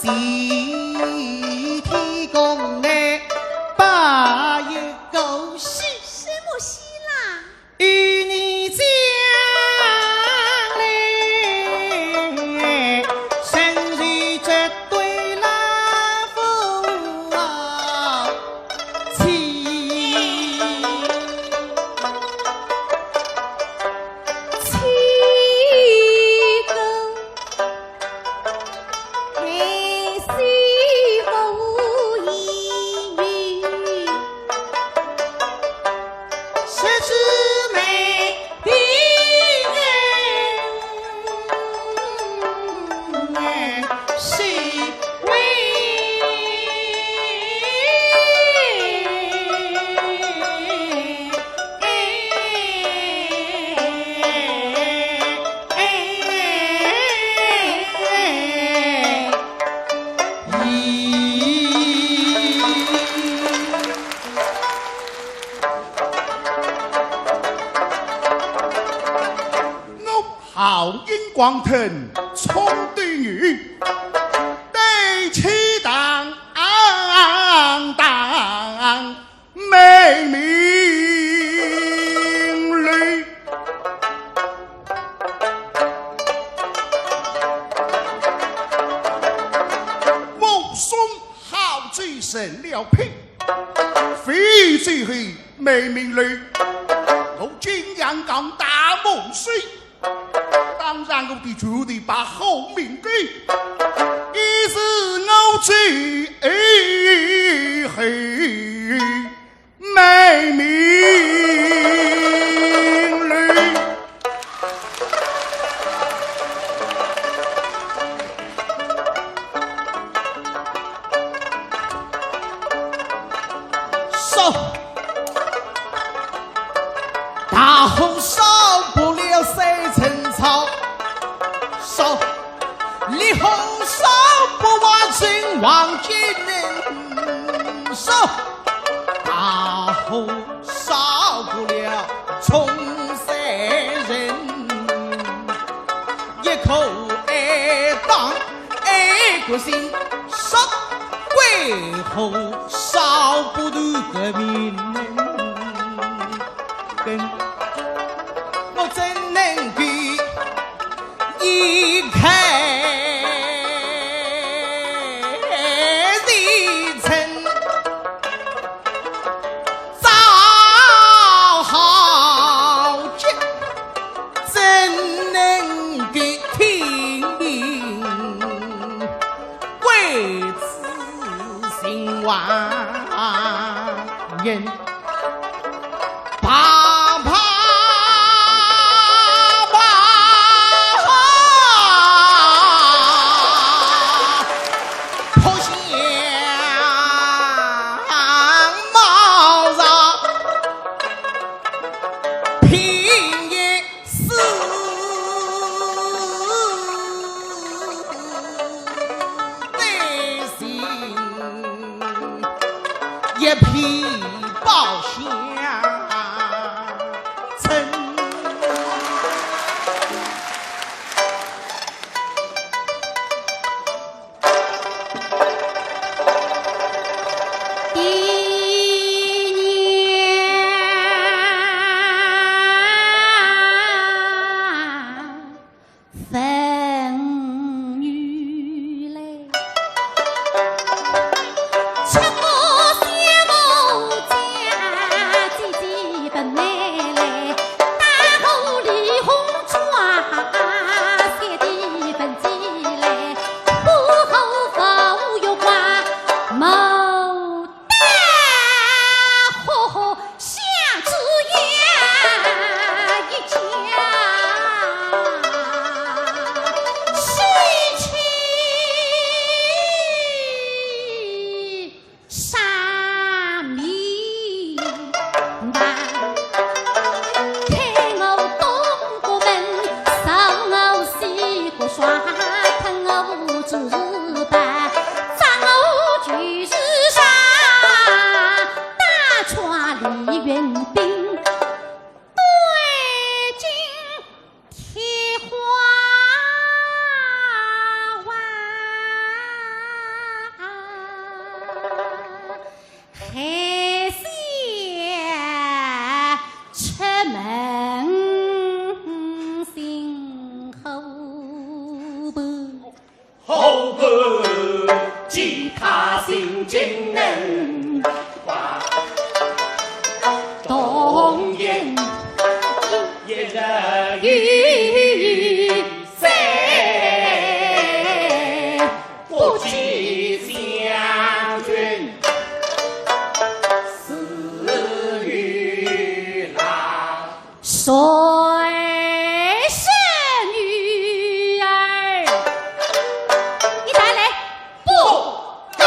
集体公爱，把一狗戏。什么戏啦？与你讲嘞，身是这对拉夫啊，好音光腾冲对女，对其当美名律。目送好嘴成了品，非最黑美名律。我今阳刚大梦水。当然，我的主的把后命给，一是我最黑美名律。烧大红烧不了三层草。烧李红烧不完真王金人烧，大红烧不了冲三人，一口爱当爱国心，烧鬼后烧不得革命人，我怎能给一开一层造好节，怎能给听命为此心万人怕怕一匹宝箱称，一年风雨来。出吉他心经能画，东雁也人语塞，不及相君死于郎。谁是女儿？你带来不干。